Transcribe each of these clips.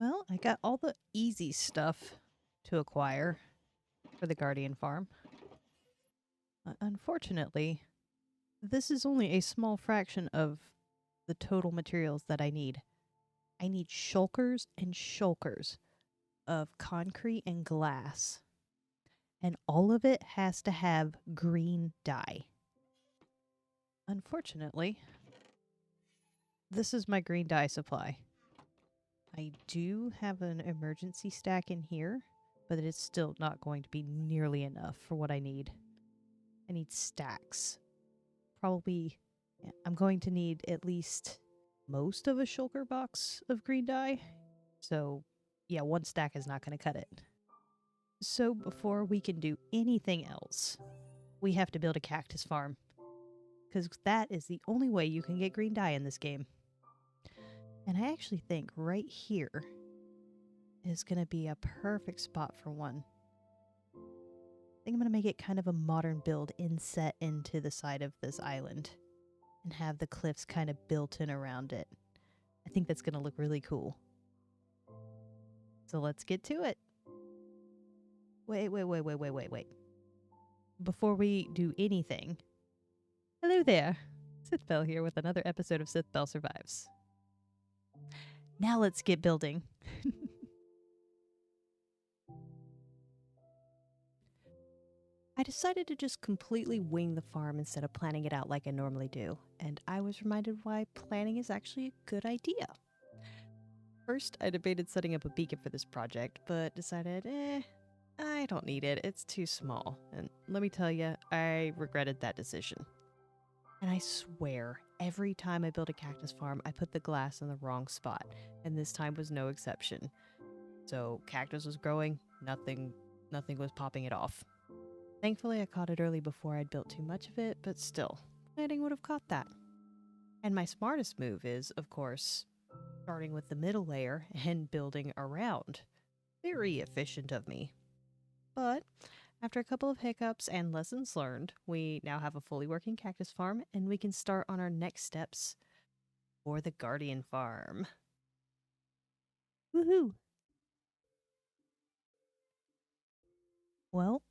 Well, I got all the easy stuff to acquire for the Guardian farm. Unfortunately, this is only a small fraction of the total materials that I need. I need shulkers and shulkers of concrete and glass. And all of it has to have green dye. Unfortunately, this is my green dye supply. I do have an emergency stack in here, but it's still not going to be nearly enough for what I need. I need stacks. Probably, I'm going to need at least most of a shulker box of green dye. So, yeah, one stack is not going to cut it. So, before we can do anything else, we have to build a cactus farm. Because that is the only way you can get green dye in this game. And I actually think right here is going to be a perfect spot for one. I think I'm going to make it kind of a modern build inset into the side of this island and have the cliffs kind of built in around it. I think that's going to look really cool. So let's get to it. Wait. Before we do anything, hello there. Sithbelle here with another episode of Sithbelle Survives. Now let's get building. I decided to just completely wing the farm instead of planning it out like I normally do, and I was reminded why planning is actually a good idea. First, I debated setting up a beacon for this project, but decided, I don't need it, it's too small. And let me tell you, I regretted that decision. And I swear, every time I build a cactus farm, I put the glass in the wrong spot, and this time was no exception. So cactus was growing, nothing was popping it off. Thankfully, I caught it early before I'd built too much of it, but still, planting would have caught that. And my smartest move is, of course, starting with the middle layer and building around. Very efficient of me. But after a couple of hiccups and lessons learned, we now have a fully working cactus farm, and we can start on our next steps for the Guardian farm. Woohoo! Well,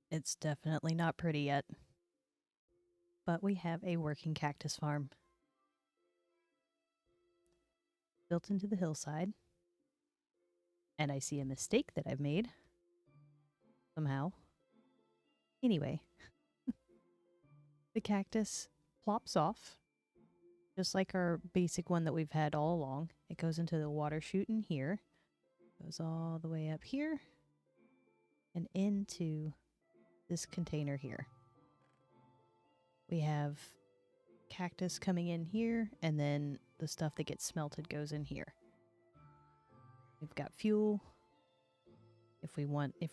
it's definitely not pretty yet. But we have a working cactus farm. Built into the hillside. And I see a mistake that I've made. Somehow. Anyway. The cactus plops off. Just like our basic one that we've had all along. It goes into the water chute in here. Goes all the way up here. And into this container here. We have cactus coming in here, and then the stuff that gets smelted goes in here. We've got fuel. If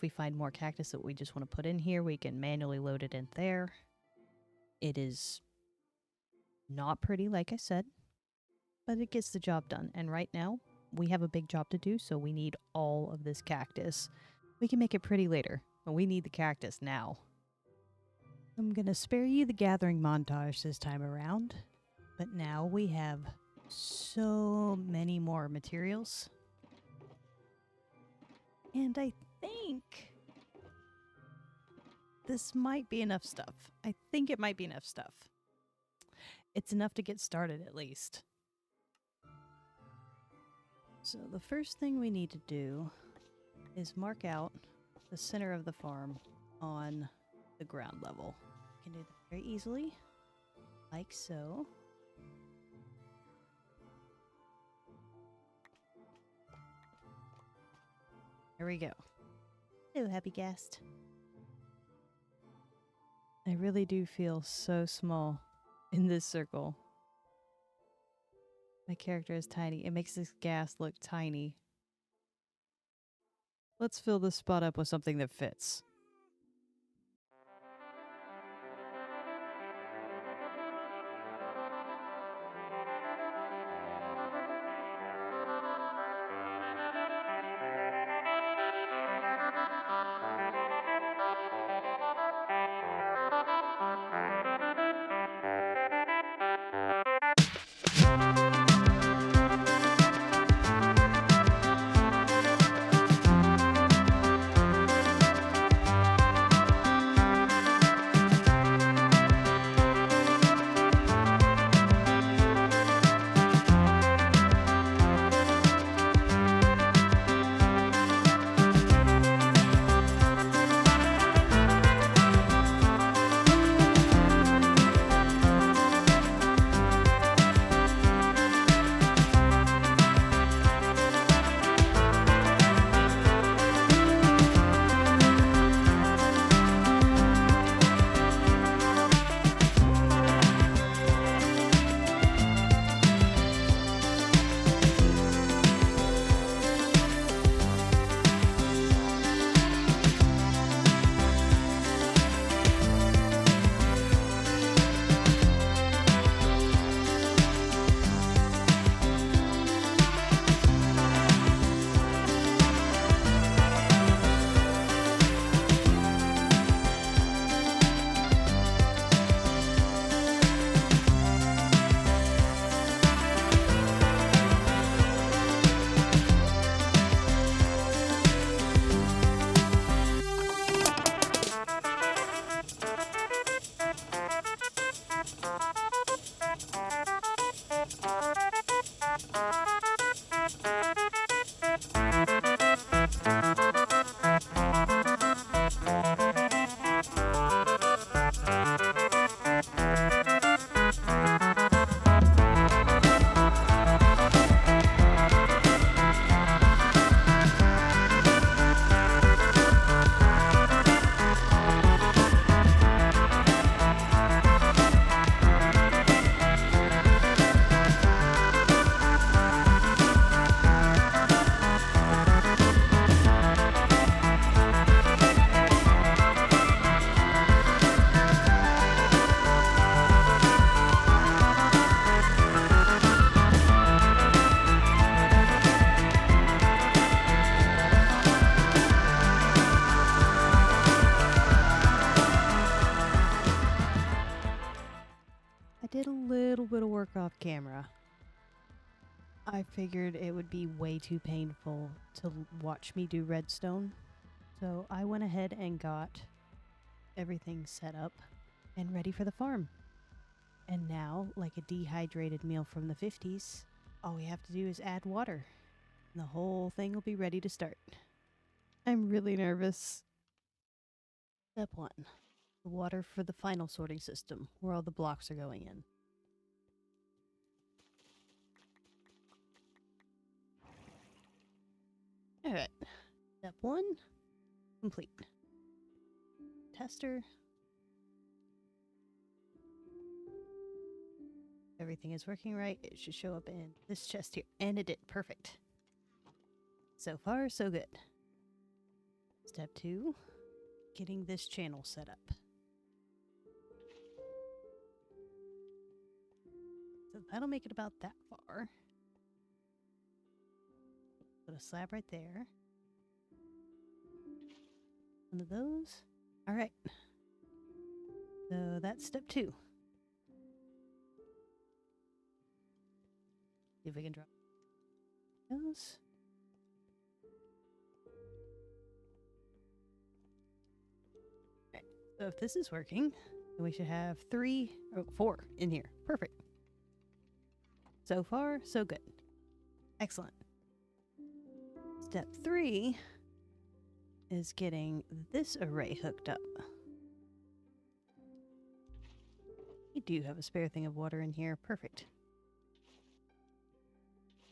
we find more cactus that we just want to put in here, we can manually load it in there. It is not pretty, like I said, but it gets the job done. And right now, we have a big job to do, so we need all of this cactus. We can make it pretty later, but we need the cactus now. I'm going to spare you the gathering montage this time around, but now we have so many more materials. And I think this might be enough stuff. I think it might be enough stuff. It's enough to get started at least. So the first thing we need to do is mark out the center of the farm on the ground level. You can do that very easily, like so. There we go. Hello, happy guest. I really do feel so small in this circle. My character is tiny. It makes this gas look tiny. Let's fill this spot up with something that fits. camera. I figured it would be way too painful to watch me do redstone. So I went ahead and got everything set up and ready for the farm. And now, like a dehydrated meal from the 50s, all we have to do is add water. And the whole thing will be ready to start. I'm really nervous. Step 1. The water for the final sorting system, where all the blocks are going in. Alright. Step 1. Complete. Tester. Everything is working right. It should show up in this chest here. And it did. Perfect. So far, so good. Step 2. Getting this channel set up. So that'll make it about that far. Put a slab right there. One of those. Alright. So that's step 2. See if we can drop those. Alright. So if this is working, then we should have 4 in here. Perfect. So far, so good. Excellent. Step 3 is getting this array hooked up. We do have a spare thing of water in here. Perfect.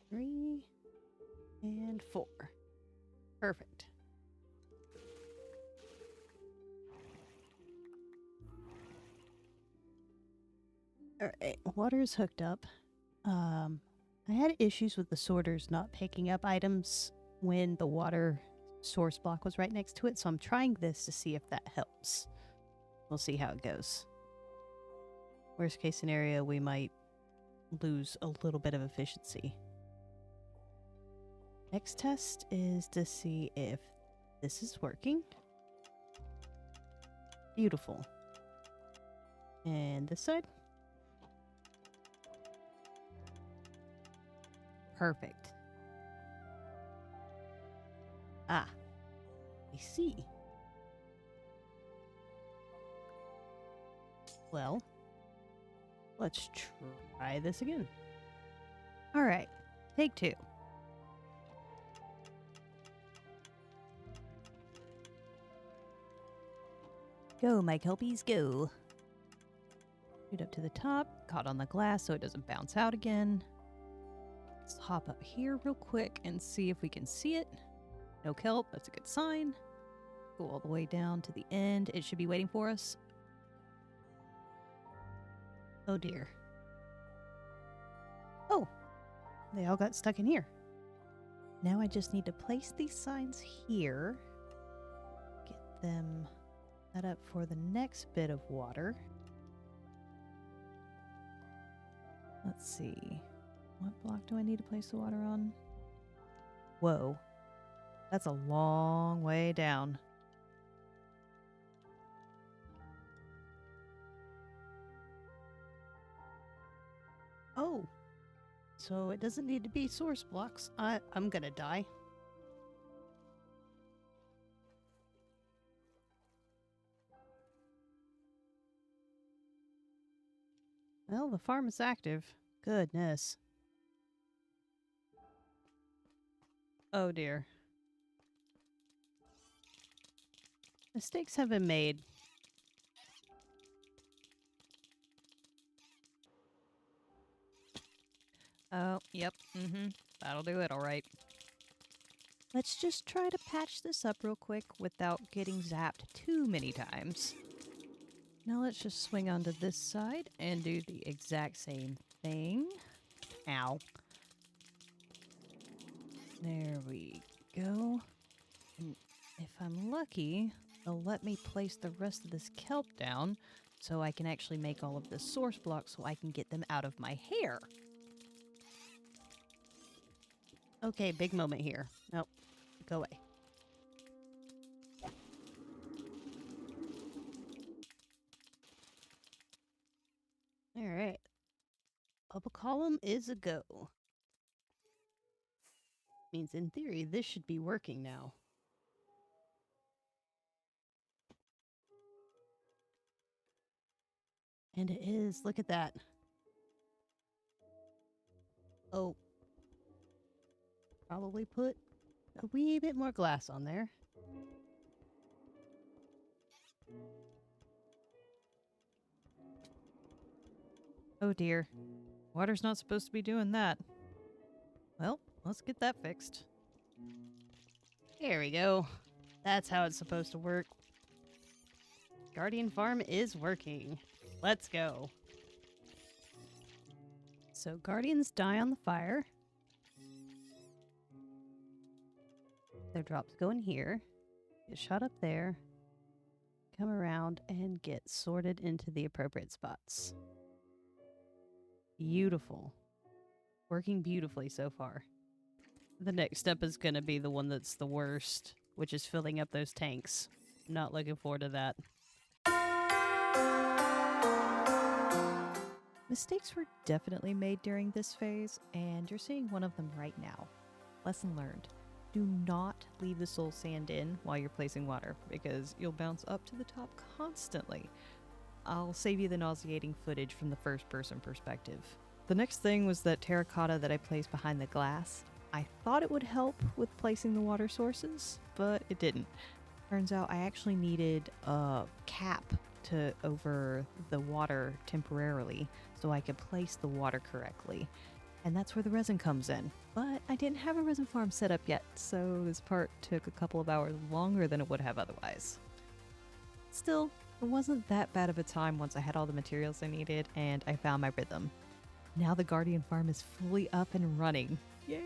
3 and 4. Perfect. Alright, water's hooked up. I had issues with the sorters not picking up items when the water source block was right next to it, so I'm trying this to see if that helps. We'll see how it goes. Worst case scenario, we might lose a little bit of efficiency. Next test is to see if this is working. Beautiful. And this side? Perfect. Ah, I see. Well, let's try this again. All right, take 2. Go, my kelpies, go. Shoot up to the top, caught on the glass so it doesn't bounce out again. Let's hop up here real quick and see if we can see it. No kelp, that's a good sign. Go all the way down to the end. It should be waiting for us. Oh dear. Oh, they all got stuck in here. Now I just need to place these signs here. Get them set up for the next bit of water. Let's see. What block do I need to place the water on? Whoa. That's a long way down. Oh. So it doesn't need to be source blocks. I'm gonna die. Well, the farm is active. Goodness. Oh dear. Mistakes have been made. Oh, yep. That'll do it, all right. Let's just try to patch this up real quick without getting zapped too many times. Now let's just swing onto this side and do the exact same thing. Ow. There we go. And if I'm lucky, they'll let me place the rest of this kelp down so I can actually make all of the source blocks so I can get them out of my hair. Okay, big moment here. Nope. Go away. Alright. Up a column is a go. Means in theory, this should be working now. And it is. Look at that. Oh. Probably put a wee bit more glass on there. Oh dear. Water's not supposed to be doing that. Well, let's get that fixed. There we go. That's how it's supposed to work. Guardian Farm is working. Let's go. So guardians die on the fire. Their drops go in here, get shot up there, come around and get sorted into the appropriate spots. Beautiful. Working beautifully so far. The next step is going to be the one that's the worst, which is filling up those tanks. Not looking forward to that. Mistakes were definitely made during this phase, and you're seeing one of them right now. Lesson learned. Do not leave the soul sand in while you're placing water, because you'll bounce up to the top constantly. I'll save you the nauseating footage from the first person perspective. The next thing was that terracotta that I placed behind the glass. I thought it would help with placing the water sources, but it didn't. Turns out I actually needed a cap to over the water temporarily so I could place the water correctly. And that's where the resin comes in. But I didn't have a resin farm set up yet, so this part took a couple of hours longer than it would have otherwise. Still, it wasn't that bad of a time once I had all the materials I needed and I found my rhythm. Now the Guardian Farm is fully up and running. Yay!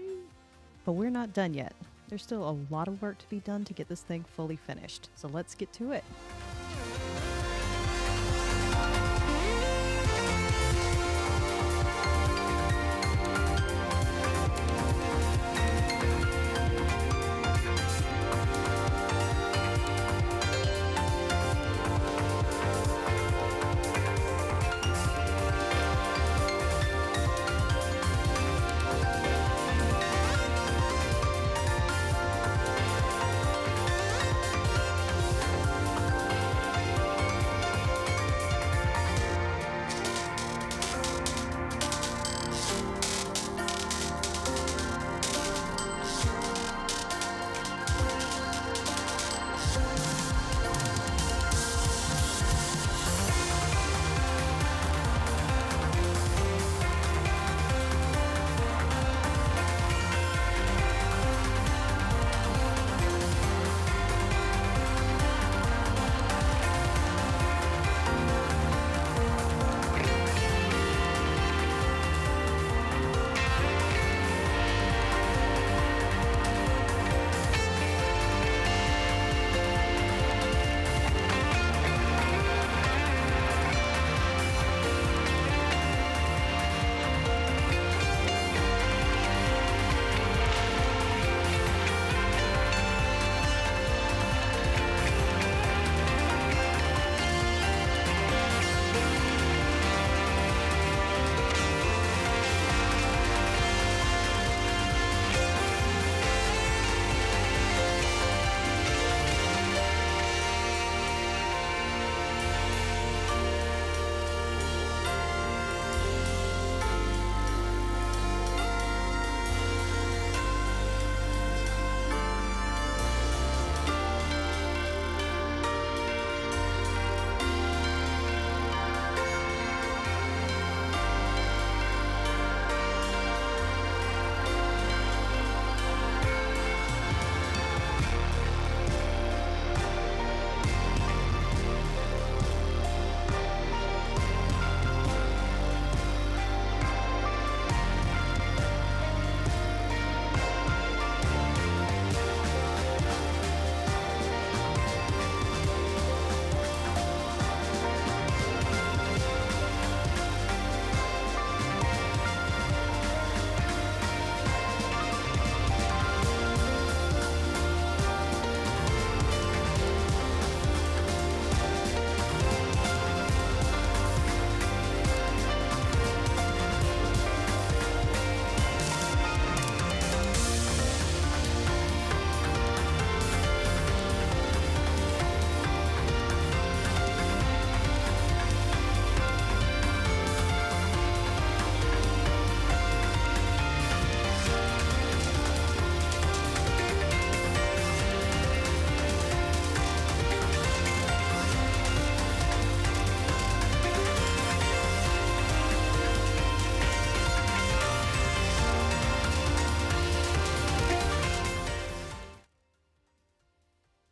But we're not done yet. There's still a lot of work to be done to get this thing fully finished, so let's get to it.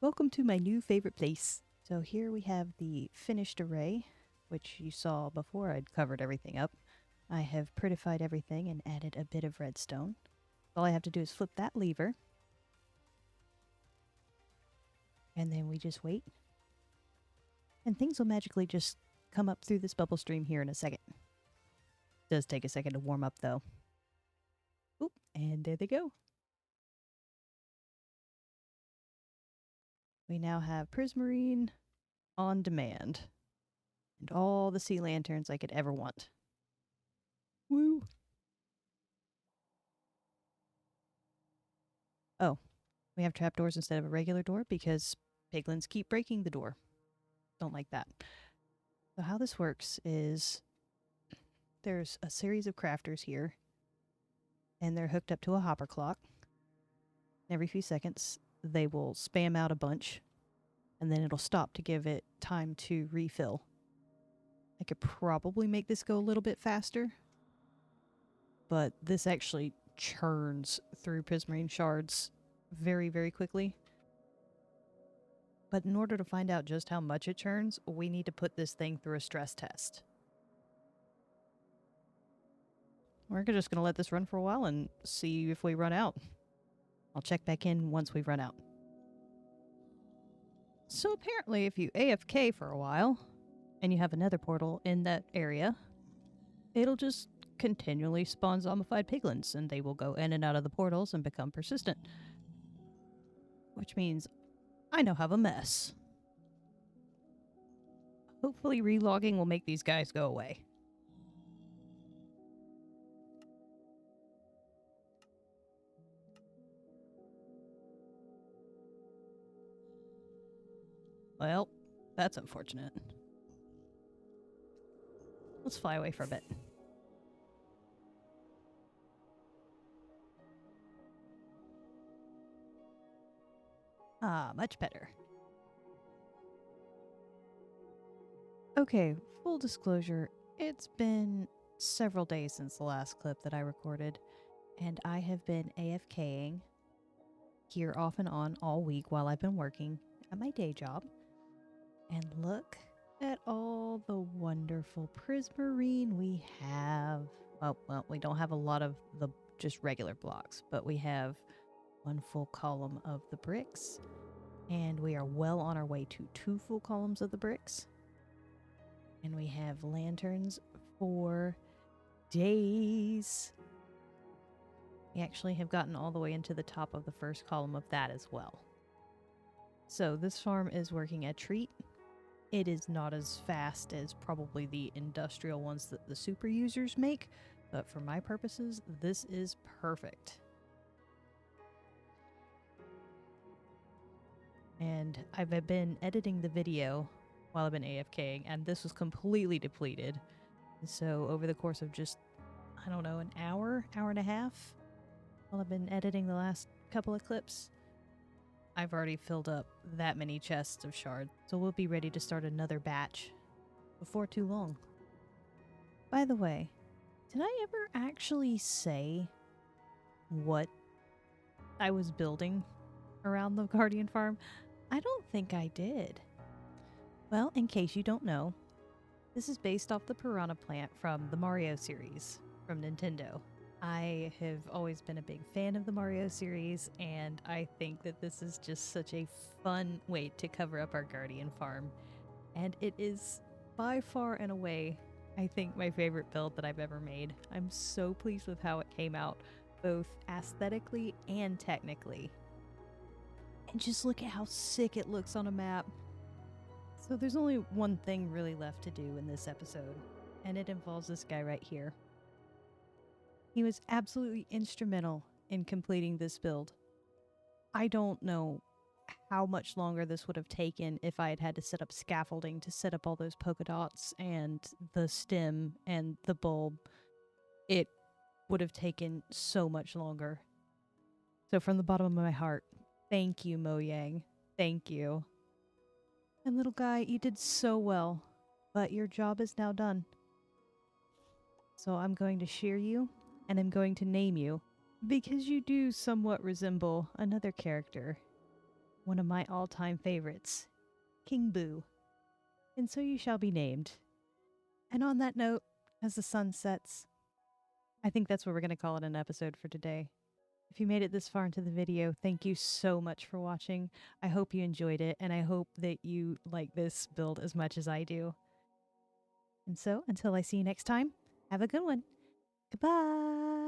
Welcome to my new favorite place. So here we have the finished array, which you saw before I'd covered everything up. I have prettified everything and added a bit of redstone. All I have to do is flip that lever. And then we just wait. And things will magically just come up through this bubble stream here in a second. Does take a second to warm up though. Oop, and there they go. We now have Prismarine on demand. And all the sea lanterns I could ever want. Woo! Oh, we have trapdoors instead of a regular door because piglins keep breaking the door. Don't like that. So how this works is there's a series of crafters here, and they're hooked up to a hopper clock. Every few seconds, they will spam out a bunch, and then it'll stop to give it time to refill. I could probably make this go a little bit faster, but this actually churns through prismarine shards very, very quickly. But in order to find out just how much it churns, we need to put this thing through a stress test. We're just going to let this run for a while and see if we run out. I'll check back in once we've run out. So apparently if you AFK for a while, and you have another portal in that area, it'll just continually spawn zombified piglins, and they will go in and out of the portals and become persistent. Which means I now have a mess. Hopefully relogging will make these guys go away. Well, that's unfortunate. Let's fly away for a bit. Ah, much better. Okay, full disclosure, it's been several days since the last clip that I recorded, and I have been AFKing here off and on all week while I've been working at my day job. And look at all the wonderful prismarine we have. Well, we don't have a lot of the just regular blocks, but we have one full column of the bricks, and we are well on our way to 2 full columns of the bricks. And we have lanterns for days. We actually have gotten all the way into the top of the first column of that as well. So this farm is working a treat. It is not as fast as probably the industrial ones that the super users make, but for my purposes, this is perfect. And I've been editing the video while I've been AFKing, and this was completely depleted. So over the course of just, I don't know, an hour and a half, while I've been editing the last couple of clips, I've already filled up that many chests of shards, so we'll be ready to start another batch before too long. By the way, did I ever actually say what I was building around the Guardian farm? I don't think I did. Well, in case you don't know, this is based off the piranha plant from the Mario series from Nintendo. I have always been a big fan of the Mario series, and I think that this is just such a fun way to cover up our Guardian farm. And it is by far and away, I think, my favorite build that I've ever made. I'm so pleased with how it came out, both aesthetically and technically. And just look at how sick it looks on a map. So there's only one thing really left to do in this episode, and it involves this guy right here. He was absolutely instrumental in completing this build. I don't know how much longer this would have taken if I had had to set up scaffolding to set up all those polka dots and the stem and the bulb. It would have taken so much longer. So from the bottom of my heart, thank you, Mojang. Thank you. And little guy, you did so well, but your job is now done. So I'm going to shear you, and I'm going to name you, because you do somewhat resemble another character one of my all-time favorites, King Boo. And so you shall be named. And on that note, as the sun sets, I think that's what we're going to call it an episode for today. If you made it this far into the video, thank you so much for watching. I hope you enjoyed it, and I hope that you like this build as much as I do. And so, until I see you next time, have a good one. Goodbye!